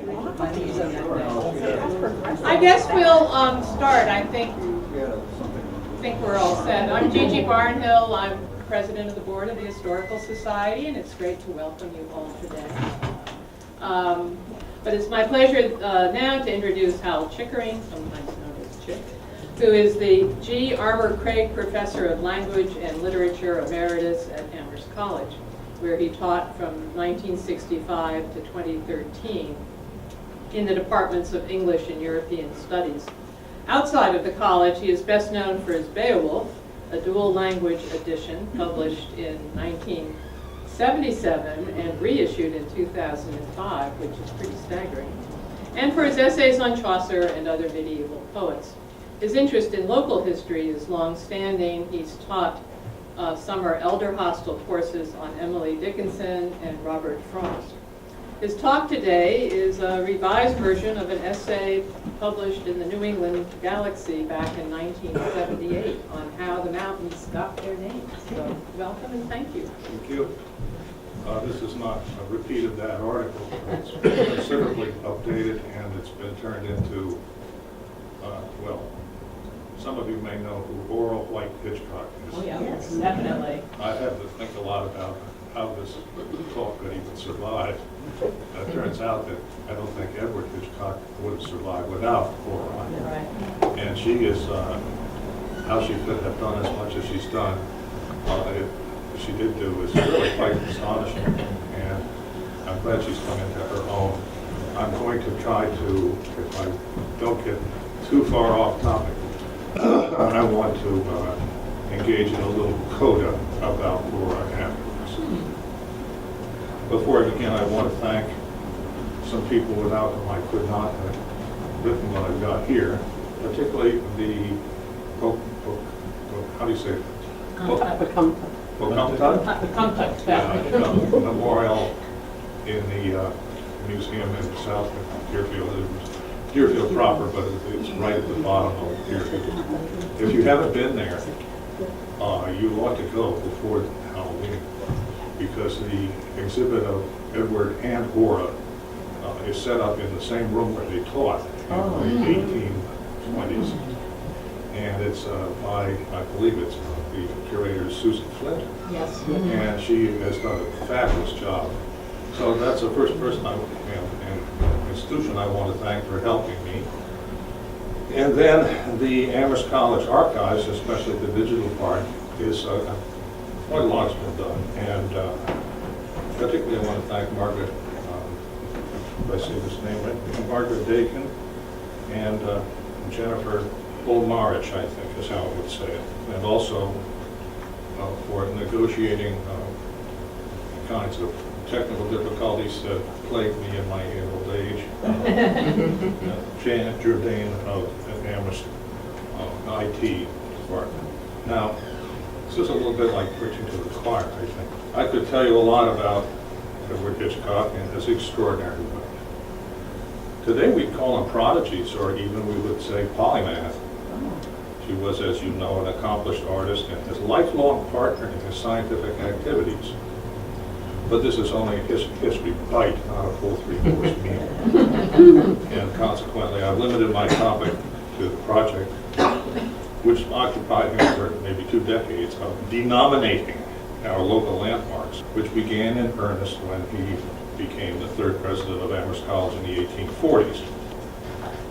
I guess we'll start. I think we're all set. I'm Gigi Barnhill. I'm president of the board of the Historical Society, and it's great to welcome you all today. But it's my pleasure now to introduce Hal Chickering, sometimes known as Chick, who is the G. Armour Craig Professor of Language and Literature Emeritus at Amherst College, where he taught from 1965 to 2013 in the departments of English and European Studies. Outside of the college, he is best known for his Beowulf, a dual language edition published in 1977 and reissued in 2005, which is pretty staggering, and for his essays on Chaucer and other medieval poets. His interest in local history is long-standing. He's taught summer elder hostel courses on Emily Dickinson and Robert Frost. His talk today is a revised version of an essay published in the New England Galaxy back in 1978 on how the mountains got their names. So welcome and thank you. Thank you. This is not a repeat of that article. It's considerably updated and it's been turned into, well, some of you may know who Bora White Hitchcock is. Oh yeah, yes, definitely. I had to think a lot about how this talk could even survive. It turns out that I don't think Edward Hitchcock would have survived without Bora. Right. And she is, how she could have done as much as she's done, she did do is really quite astonishing. And I'm glad she's come into her own. I'm going to try to, if I don't get too far off topic, I want to engage in a little coda about Bora afterwards. Before I begin, I want to thank some people without whom I could not have written what I've got here, particularly the, how do you say it? Memorial in the museum in South Deerfield. Deerfield proper, but it's right at the bottom of Deerfield. If you haven't been there, you ought to go before Halloween, because the exhibit of Edward and Bora is set up in the same room where they taught in the 1820s. And it's by, I believe it's the curator Susan Flint. Yes. And she has done a fabulous job. So that's the first person and institution I want to thank for helping me. And then the Amherst College Archives, especially the digital part, is quite a lot's been done. And particularly I want to thank Margaret, if I say this name right, Margaret Dakin and Jennifer Olmarich, I think is how I would say it. And also for negotiating kinds of technical difficulties that plagued me in my old age. Janet Jourdain of Amherst IT department. Now, this is a little bit like preaching to the choir, I think. I could tell you a lot about Edward Hitchcock and his extraordinary work. Today we'd call them prodigies, or even we would say polymath. She was, as you know, an accomplished artist and his lifelong partner in his scientific activities. But this is only a history bite, not a full three-course meal. And consequently, I've limited my topic to the project, which occupied him for maybe 2 decades, of denominating our local landmarks, which began in earnest when he became the 3rd president of Amherst College in the 1840s.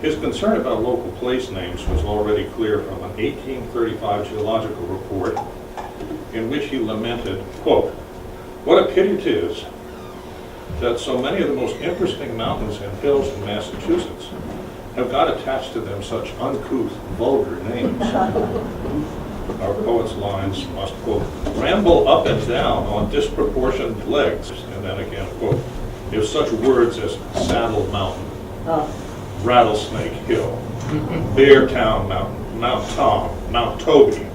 His concern about local place names was already clear from an 1835 geological report in which he lamented, quote, "What a pity it is that so many of the most interesting mountains and hills in Massachusetts have got attached to them such uncouth, vulgar names." Our poet's lines must, quote, "ramble up and down on disproportioned legs," and then again, quote, "if such words as Saddle Mountain, Rattlesnake Hill, Beartown Mountain, Mount Tom, Mount Toby,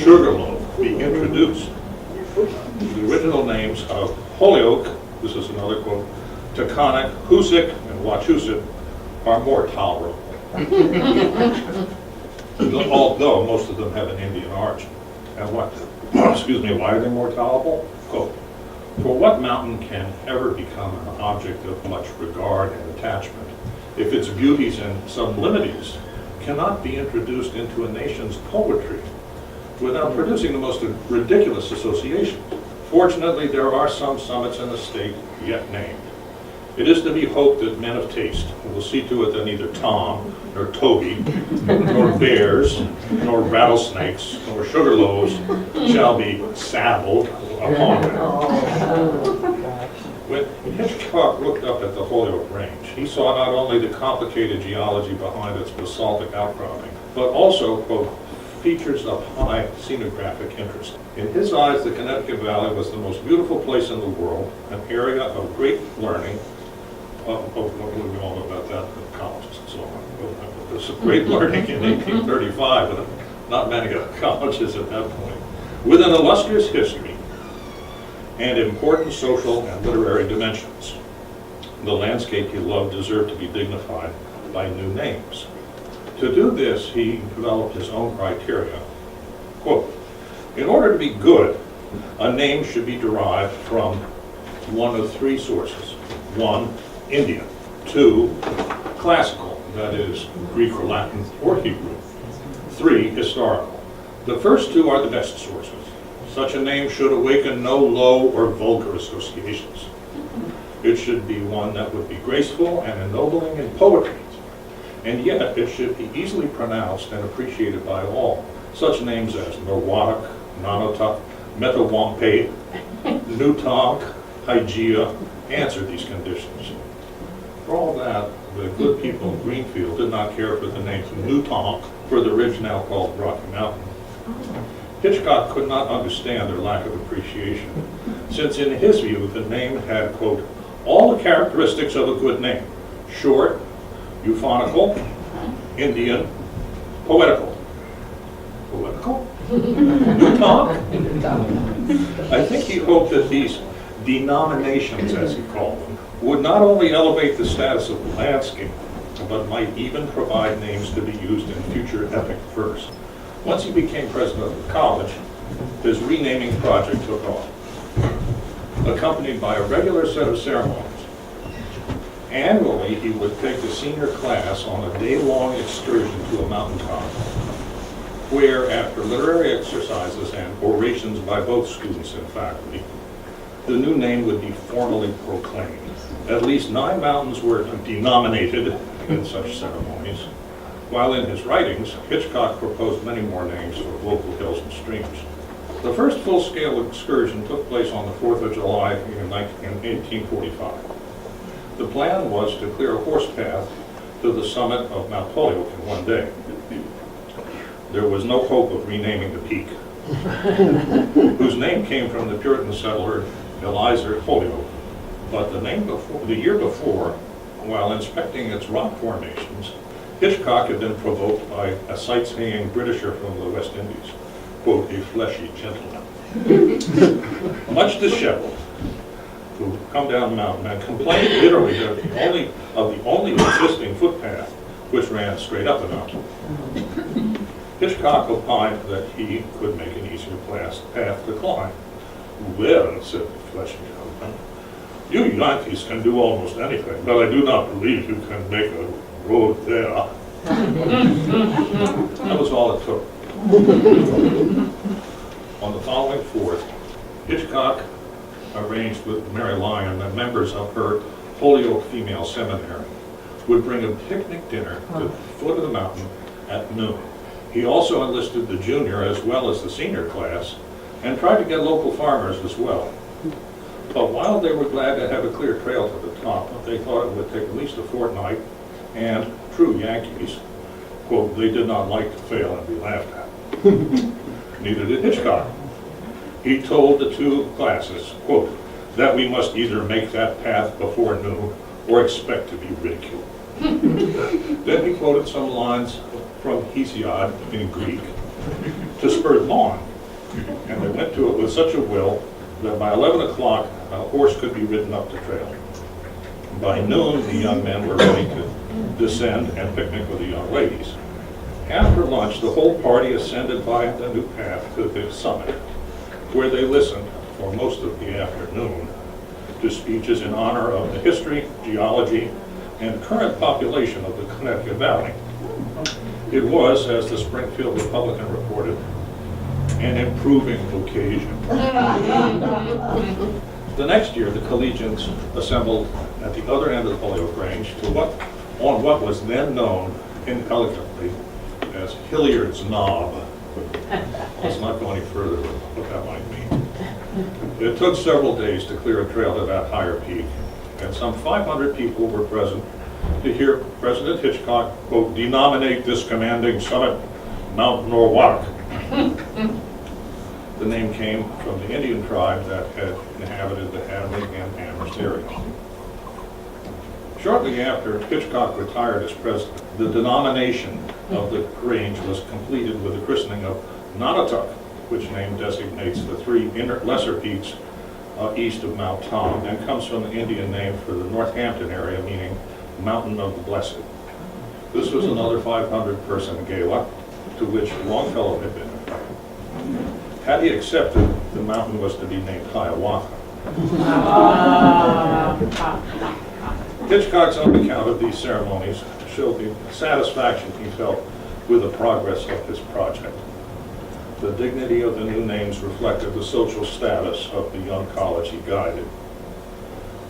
Sugarloaf be introduced. The original names of Holyoke," this is another quote, "Taconic, Hoosick, and Wachusett are more tolerable." Although most of them have an Indian origin. And what, excuse me, why are they more tolerable? Quote, For what mountain can ever become an object of much regard and attachment if its beauties and sublimities cannot be introduced into a nation's poetry without producing the most ridiculous associations? Fortunately, there are some summits in the state yet named. It is to be hoped that men of taste will see to it that neither Tom, nor Toby, nor bears, nor rattlesnakes, nor sugarloaves shall be saddled upon them. When Hitchcock looked up at the Holyoke Range, he saw not only the complicated geology behind its basaltic outcropping, but also, quote, features of high scenographic interest. In his eyes, the Connecticut Valley was the most beautiful place in the world, an area of great learning. What do we all know about that? The colleges and so on. There's great learning in 1835, but not many colleges at that point. With an illustrious history and important social and literary dimensions, the landscape he loved deserved to be dignified by new names. To do this, he developed his own criteria. Quote, in order to be good, a name should be derived from one of three sources. 1, Indian. 2, classical, that is, Greek or Latin or Hebrew. 3, historical. The first two are the best sources. Such a name should awaken no low or vulgar associations. It should be one that would be graceful and ennobling in poetry, and yet it should be easily pronounced and appreciated by all. Such names as Norwalk, Nonotuck, Metawampe, Newtonk, Hygeia answer these conditions. For all that, the good people in Greenfield did not care for the name Newtonk for the ridge now called Rocky Mountain. Hitchcock could not understand their lack of appreciation, since in his view the name had, quote, all the characteristics of a good name: short, euphonical, Indian, poetical. Poetical? Newtonk? I think he hoped that these denominations, as he called them, would not only elevate the status of the landscape, but might even provide names to be used in future epic verse. Once he became president of the college, his renaming project took off, accompanied by a regular set of ceremonies. Annually, he would take the senior class on a day-long excursion to a mountaintop, where, after literary exercises and orations by both students and faculty, the new name would be formally proclaimed. At least 9 mountains were denominated in such ceremonies, while in his writings, Hitchcock proposed many more names for local hills and streams. The first full-scale excursion took place on the 4th of July in 1845. The plan was to clear a horse path to the summit of Mount Holyoke in one day. There was no hope of renaming the peak, whose name came from the Puritan settler Eliza Holyoke. But the year before, while inspecting its rock formations, Hitchcock had been provoked by a sightseeing Britisher from the West Indies, quote, a fleshy gentleman, much disheveled, who come down the mountain and complained bitterly of the only existing footpath which ran straight up the mountain. Hitchcock opined that he could make an easier path to climb. Well, said the fleshy gentleman, you Yankees can do almost anything, but I do not believe you can make a road there. That was all it took. On the following 4th, Hitchcock arranged with Mary Lyon that members of her Holyoke Female Seminary would bring a picnic dinner to the foot of the mountain at noon. He also enlisted the junior as well as the senior class and tried to get local farmers as well. But while they were glad to have a clear trail to the top, they thought it would take at least a fortnight, and true Yankees, quote, they did not like to fail and be laughed at. Neither did Hitchcock. He told the 2 classes, quote, that we must either make that path before noon or expect to be ridiculed. Then he quoted some lines from Hesiod in Greek to spur them on, and they went to it with such a will that by 11 o'clock a horse could be ridden up the trail. By noon, the young men were ready to descend and picnic with the young ladies. After lunch, the whole party ascended by the new path to the summit, where they listened for most of the afternoon to speeches in honor of the history, geology, and current population of the Connecticut Valley. It was, as the Springfield Republican reported, an improving occasion. The next year, the collegians assembled at the other end of the Holyoke Range on what was then known inelegantly as Hilliard's Knob. Let's not go any further with what that might mean. It took several days to clear a trail to that higher peak, and some 500 people were present to hear President Hitchcock, quote, denominate this commanding summit Mount Norwalk. The name came from the Indian tribe that had inhabited the Hammond and Amherst area. Shortly after Hitchcock retired as president, the denomination of the range was completed with the christening of Naughton, which name designates the three lesser peaks east of Mount Tom, and comes from the Indian name for the Northampton area, meaning Mountain of the Blessed. This was another 500-person gala to which Longfellow had been invited. Had he accepted, the mountain was to be named Hiawatha. Hitchcock's own account of these ceremonies showed the satisfaction he felt with the progress of his project. The dignity of the new names reflected the social status of the young college he guided.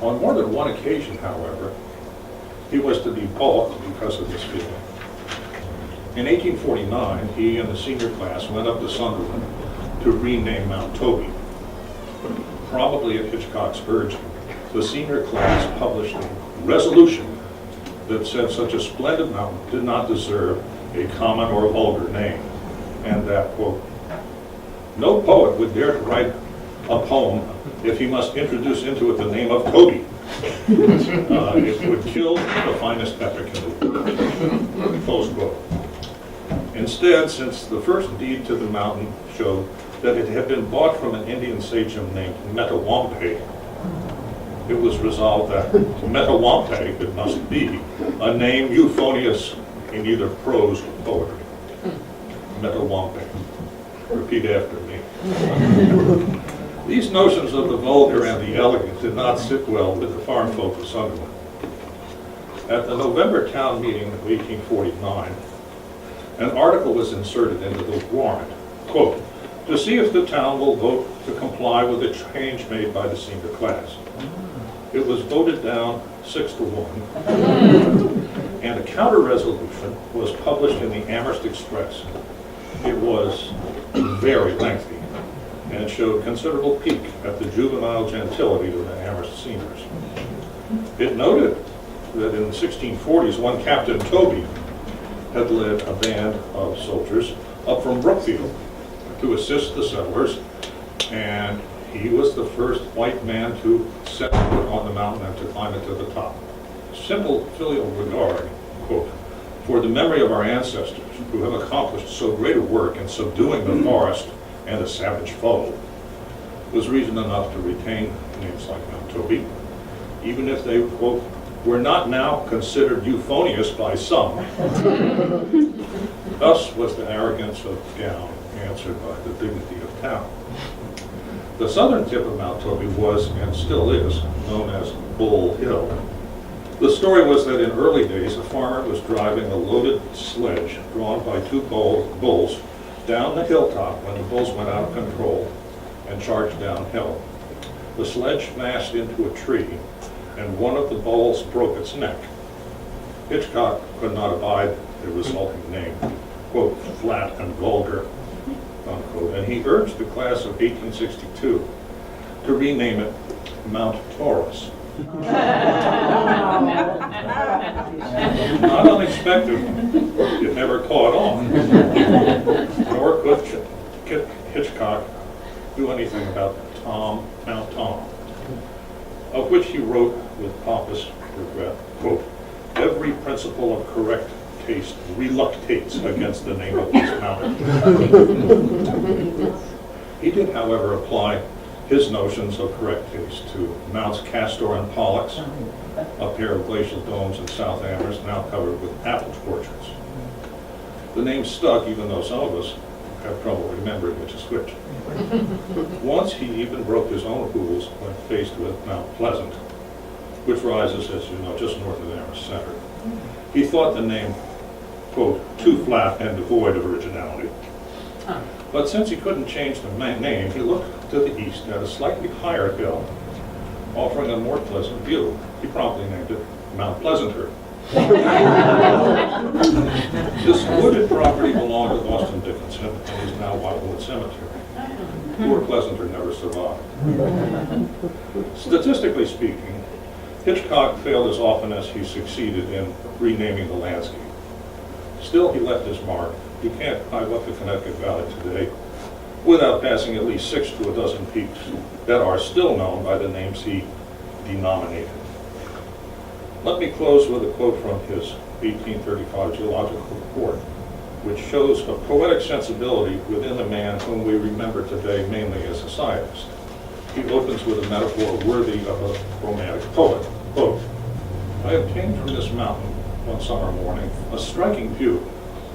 On more than one occasion, however, he was to be balked because of this feeling. In 1849, he and the senior class went up to Sunderland to rename Mount Toby. Probably at Hitchcock's urging, the senior class published a resolution that said such a splendid mountain did not deserve a common or vulgar name, and that, quote, no poet would dare to write a poem if he must introduce into it the name of Toby. It would kill the finest epic in the world, close quote. Instead, since the first deed to the mountain showed that it had been bought from an Indian sachem named Metawampe, it was resolved that Metawampe, it must be, a name euphonious in either prose or poetry. Metawampe. Repeat after me. These notions of the vulgar and the elegant did not sit well with the farm folk of Sunderland. At the November town meeting of 1849, an article was inserted into the warrant, quote, to see if the town will vote to comply with the change made by the senior class. It was voted down 6-1, and a counter resolution was published in the Amherst Express. It was very lengthy and showed considerable pique at the juvenile gentility of the Amherst seniors. It noted that in the 1640s, one Captain Toby had led a band of soldiers up from Brookfield to assist the settlers, and he was the first white man to set foot on the mountain and to climb it to the top. Simple filial regard, quote, for the memory of our ancestors who have accomplished so great a work in subduing the forest and a savage foe, was reason enough to retain names like Mount Toby, even if they, quote, were not now considered euphonious by some. Thus was the arrogance of Gown answered by the dignity of town. The southern tip of Mount Toby was, and still is, known as Bull Hill. The story was that in early days, a farmer was driving a loaded sledge drawn by two bulls down the hilltop when the bulls went out of control and charged downhill. The sledge smashed into a tree, and one of the bulls broke its neck. Hitchcock could not abide the resulting name, quote, flat and vulgar, unquote, and he urged the class of 1862 to rename it Mount Taurus. Not unexpected, it never caught on. Nor could Hitchcock do anything about Mount Tom, of which he wrote with pompous regret, quote, every principle of correct taste reluctates against the name of this mountain. He did, however, apply his notions of correct taste to Mounts Castor and Pollux, a pair of glacial domes in South Amherst now covered with apple orchards. The name stuck, even though some of us have trouble remembering which is which. Once he even broke his own rules when faced with Mount Pleasant, which rises, as you know, just north of Amherst Center. He thought the name, quote, too flat and devoid of originality. But since he couldn't change the name, he looked to the east at a slightly higher hill, offering a more pleasant view. He promptly named it Mount Pleasanter. This wooded property belonged to Austin Dickinson and is now Wildwood Cemetery. Poor Pleasanter never survived. Statistically speaking, Hitchcock failed as often as he succeeded in renaming the landscape. Still, he left his mark. You can't climb up the Connecticut Valley today without passing at least 6 to a dozen peaks that are still known by the names he denominated. Let me close with a quote from his 1835 geological report, which shows a poetic sensibility within the man whom we remember today mainly as a scientist. He opens with a metaphor worthy of a romantic poet. Quote, I obtained from this mountain one summer morning a striking view,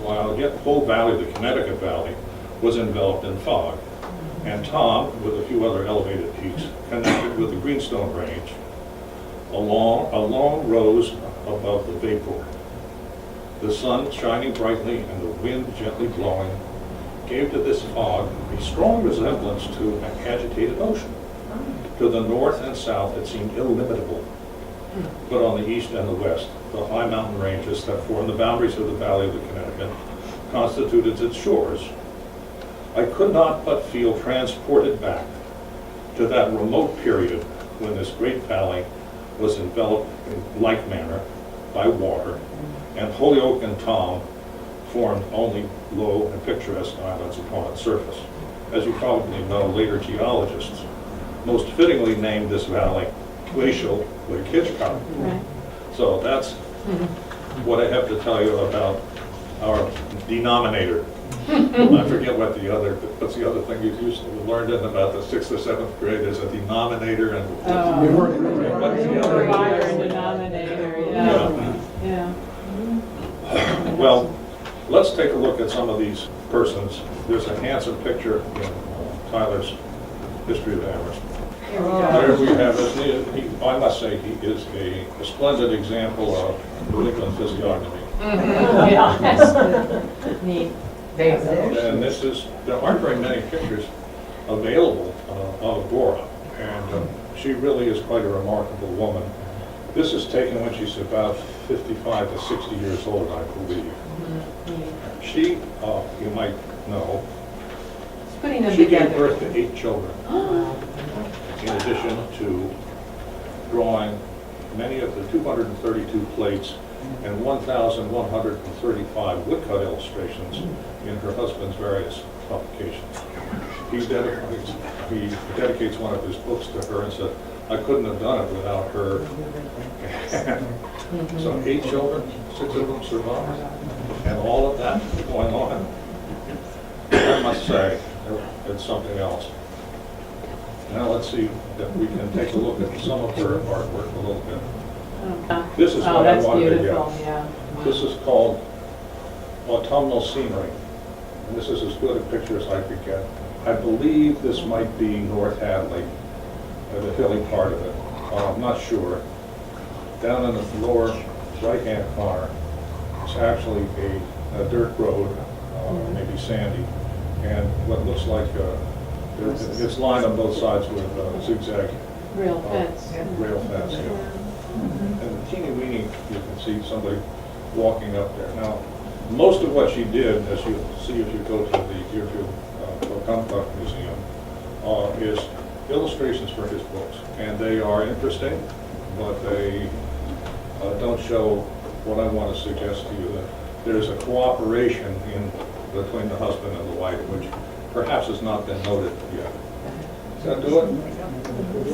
while yet the whole valley, the Connecticut Valley, was enveloped in fog, and Tom, with a few other elevated peaks, connected with the Greenstone Range, alone rose above the vapor. The sun shining brightly and the wind gently blowing gave to this fog a strong resemblance to an agitated ocean. To the north and south it seemed illimitable, but on the east and the west, the high mountain ranges that form the boundaries of the valley of the Connecticut constituted its shores. I could not but feel transported back to that remote period when this great valley was enveloped in like manner by water, and Holyoke and Tom formed only low and picturesque islands upon its surface. As you probably know, later geologists most fittingly named this valley Glacial Lake Hitchcock. Right. So that's what I have to tell you about our denominator. I forget what's the other thing you used to learn in about the 6th or 7th grade. There's a denominator and what's the other? Numerator and denominator, yeah. Yeah. Well, let's take a look at some of these persons. There's a handsome picture in Tyler's History of Amherst. Here we There go. we have, I must say, he is a splendid example of New England physiognomy. Yeah, that's neat. And there aren't very many pictures available of Bora, and she really is quite a remarkable woman. This is taken when she's about 55 to 60 years old, I believe. She, you might know, Putting them she gave together. birth to 8 children, in addition to drawing many of the 232 plates and 1,135 woodcut illustrations in her husband's various publications. He dedicates one of his books to her and said, I couldn't have done it without her. So 8 children, 6 of them survived, and all of that going on. I must say, it's something else. Now let's see if we can take a look at some of her artwork a little bit. This is what I that's wanted to beautiful, get. yeah. This is called Autumnal Scenery, and this is as good a picture as I could get. I believe this might be North Hadley, the hilly part of it. I'm not sure. Down in the lower right-hand corner, it's actually a dirt road, maybe sandy, and what looks like it's lined on both sides with zigzag Real fence. rail fence. Yeah. And teeny weeny, you can see somebody walking up there. Now, most of what she did, as you see if you go to the Deerfield Comfort Museum, is illustrations for his books. And they are interesting, but they don't show what I want to suggest to you, that there's a cooperation between the husband and the wife, which perhaps has not been noted yet. Does that do it?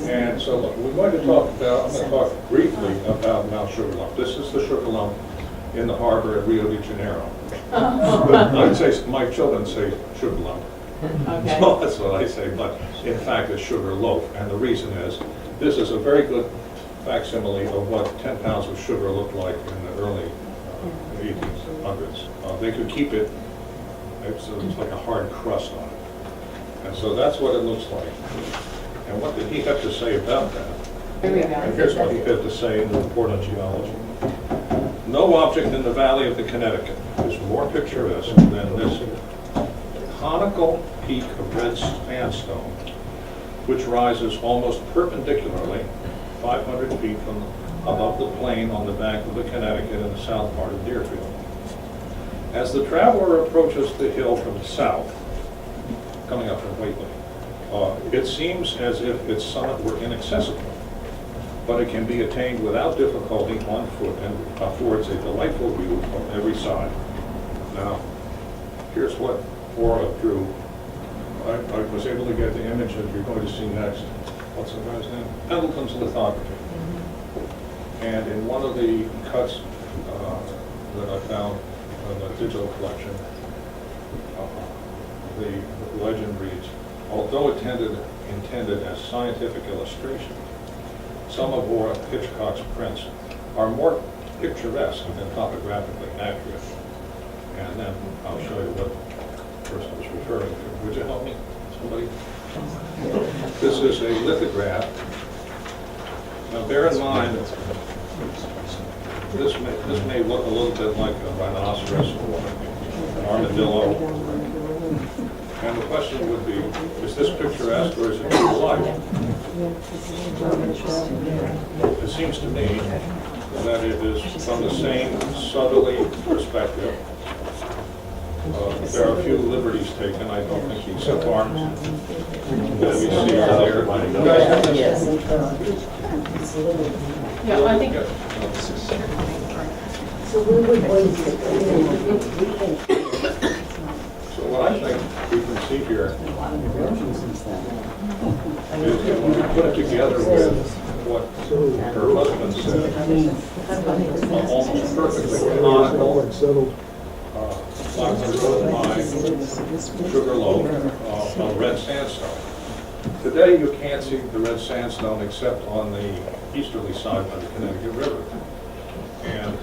And so I'm going to talk briefly about Mount Sugarloaf. This is the Sugarloaf in the harbor at Rio de Janeiro. I'd say, my children say Sugarloaf. Okay. So that's what I say, but in fact it's Sugarloaf. And the reason is, this is a very good facsimile of what 10 pounds of sugar looked like in the early 1800s. They could keep it it's like a hard crust on it. And so that's what it looks like. And what did he have to say about that? And here's what he had to say in the Porto Geology. No object in the valley of the Connecticut is more picturesque than this conical peak of red sandstone, which rises almost perpendicularly 500 feet from above the plain on the bank of the Connecticut in the south part of Deerfield. As the traveler approaches the hill from the south, coming up from Whately, it seems as if its summit were inaccessible, but it can be attained without difficulty on foot and affords a delightful view from every side. Now, here's what Bora drew. I was able to get the image that you're going to see next. What's the guy's name? Pendleton's lithography. And in one of the cuts that I found in the digital collection, the legend reads, although intended as scientific illustration, some of Bora Hitchcock's prints are more picturesque than topographically accurate. And then I'll show you what the person was referring to. Would you help me, somebody? This is a lithograph. Now bear in mind, this may look a little bit like a rhinoceros or an armadillo. And the question would be, is this picturesque or is it true to life? It seems to me that it is from the same southerly perspective. There are a few liberties taken. I don't think he took arms that we see earlier. Yes. Yeah, I think. So we would So what I think we can see here is when we put it together with what her husband said, almost perfectly canonical, by Sugarloaf on red sandstone. Today you can't see the red sandstone except on the easterly side by the Connecticut River. And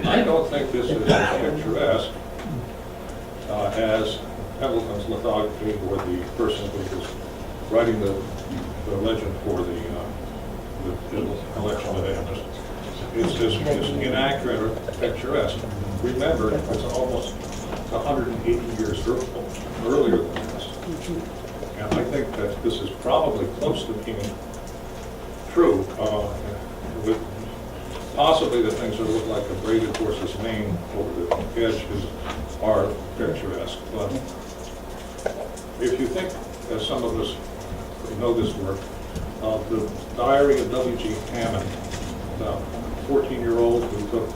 I don't think this is as picturesque as Pendleton's lithography or the person who was writing the legend for the collection of Amherst. It's inaccurate or picturesque. Remember, it's almost 180 years earlier than this. And I think that this is probably close to being true. With possibly the things that look like a braided horse's mane over the edges are picturesque. But if you think, as some of us know this work, the diary of W.G. Hammond, the 14-year-old who took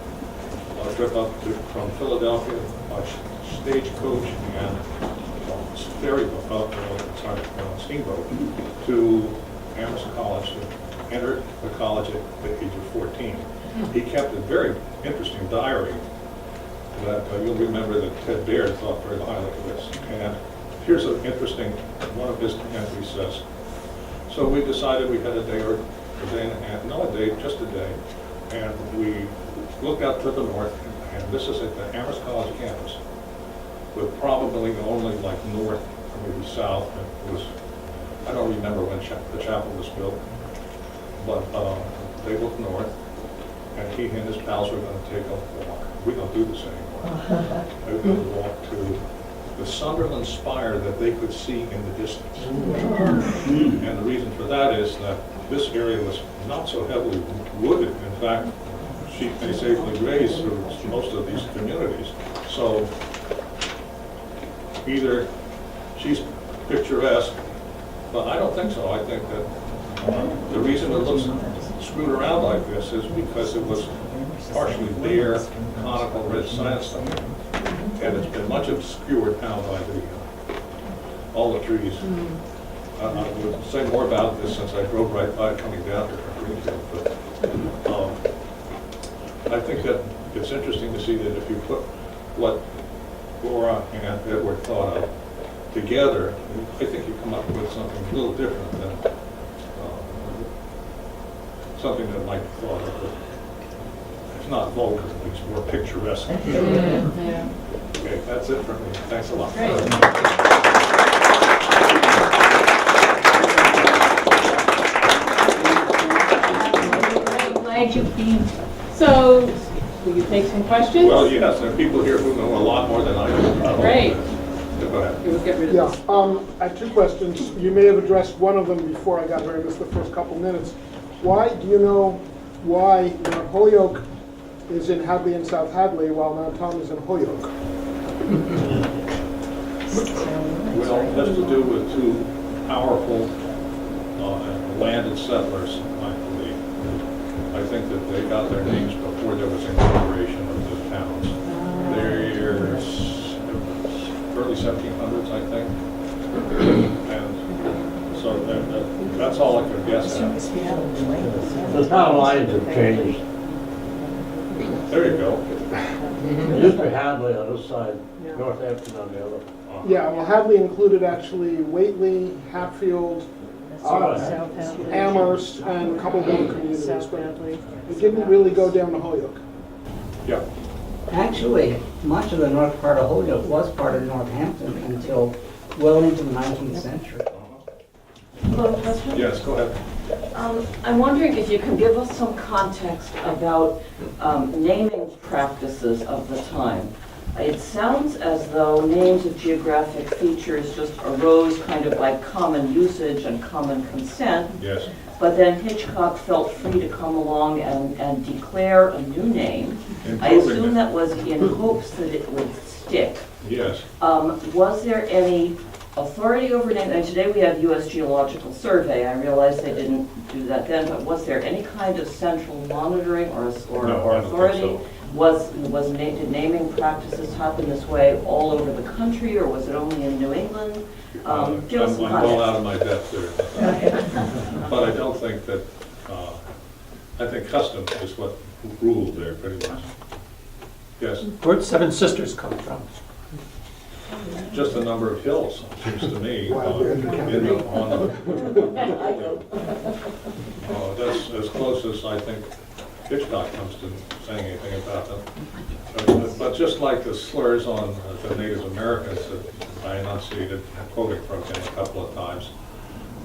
a trip up from Philadelphia by stagecoach and steamboat to Amherst College, to enter the college at the age of 14. He kept a very interesting diary that you'll remember that Ted Baird thought very highly of this. And here's an interesting, one of his entries says, so we decided we had a day and a half, no a day, just a day, and we looked out to the north, and this is at the Amherst College campus, with probably only like north or maybe south. It was, I don't remember when the chapel was built, but they looked north, and he and his pals were going to take a walk. We don't do this anymore. They were going to walk to the Sunderland spire that they could see in the distance. And the reason for that is that this area was not so heavily wooded. In fact, sheep may safely graze through most of these communities. So either she's picturesque, but I don't think so. I think that the reason it looks screwed around like this is because it was partially bare, conical red sandstone, and it's been much obscured now by all the trees. I will say more about this since I drove right by coming down here from Greenfield, but I think that it's interesting to see that if you put what Bora and Edward thought of together, I think you come up with something a little different than something that might be thought of. It's not vulgar, it's more picturesque. Yeah. Okay, that's it for me. Thanks a lot. Great. Glad you came. So, will you take some questions? Well, yes, there are people here who know a lot more than I do. Great. Go ahead. We'll get rid of Yeah, this. I have two questions. You may have addressed one of them before I got here. I missed the first couple minutes. Do you know why Mount Holyoke is in Hadley and South Hadley while Mount Tom is in Holyoke? Well, it has to do with two powerful landed settlers, I believe. I think that they got their names before there was incorporation of the towns. They're early 1700s, I think. And so that's all I could guess at. The town lines have changed. There you go. It used to be Hadley on this side, Northampton on the other. Yeah, well, Hadley included actually Whately, Hatfield, Amherst, and a couple of other communities, but it didn't really go down to Holyoke. Yeah. Actually, much of the north part of Holyoke was part of Northampton until well into the 19th century. Hello, question? Yes, go ahead. I'm wondering if you can give us some context about naming practices of the time. It sounds as though names of geographic features just arose kind of by common usage and common consent, Yes. but then Hitchcock felt free to come along and declare a new name. I Improving assume it. that was in hopes that it would stick. Yes. Was there any authority over name? And today we have U.S. Geological Survey. I realize they didn't do that then, but was there any kind of central monitoring or No, I don't think authority? so. Did naming practices happen this way all over the country, or was it only in New England? Give us some I'm well out of context. my depth there. But I don't think that, I think custom is what ruled there pretty much. Yes, Where'd Seven Sisters come from? just a number of hills, seems to me. That's as close as I think Hitchcock comes to saying anything about them. But just like the slurs on the Native Americans that I enunciated, quoting from him a couple of times,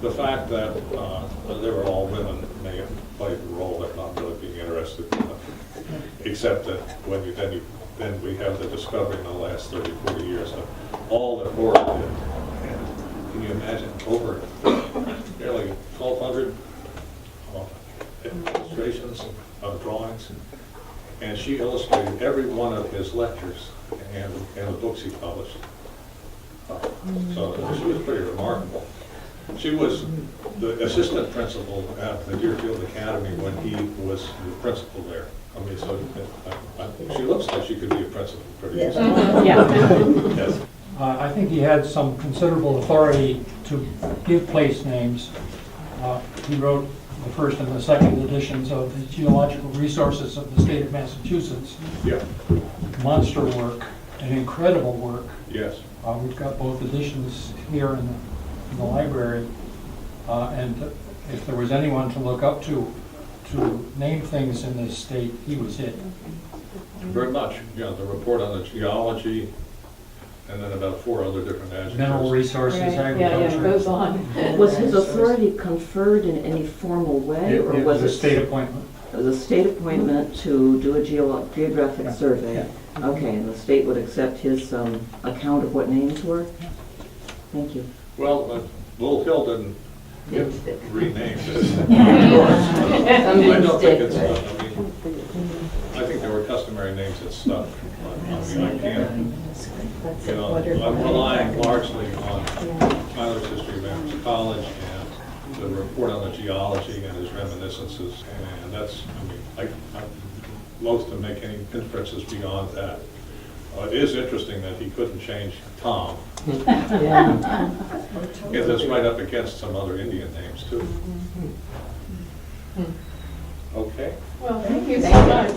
the fact that they were all women may have played a role in not really being interested in them. Except that when then we have the discovery in the last 30, 40 years of all that Bora did. And can you imagine over nearly 1,200 illustrations of drawings? And she illustrated every one of his lectures and the books he published. So she was pretty remarkable. She was the assistant principal at the Deerfield Academy when he was the principal there. I mean, so she looks like she could be a principal pretty easily. Yeah. Yes. I think he had some considerable authority to give place names. He wrote the first and the second editions of the Geological Resources of the state of Massachusetts. Yeah. Monster work, an incredible work. Yes. We've got both editions here in the library. And if there was anyone to look up to name things in this state, he was it. Very much. Yeah, the report on the geology, and then about 4 other different adjectives. Mineral resources, Right. Yeah, agriculture. it goes on. Was his authority conferred in any formal way, It or was was a it? state appointment. It was a state appointment to do a geographic survey? Yeah. Okay, and the state would accept his account of what names were? Thank you. Well, Bull Hill didn't rename it. I don't think it's, I think there were customary names that stuck. I mean, I can't, I'm relying largely on Tyler's history of Amherst College and the report on the geology and his reminiscences, and that's, I mean, I'm loath to make any inferences beyond that. It is interesting that he couldn't change Tom. Because it's right up against some other Indian names too. Okay. Well, thank you so much.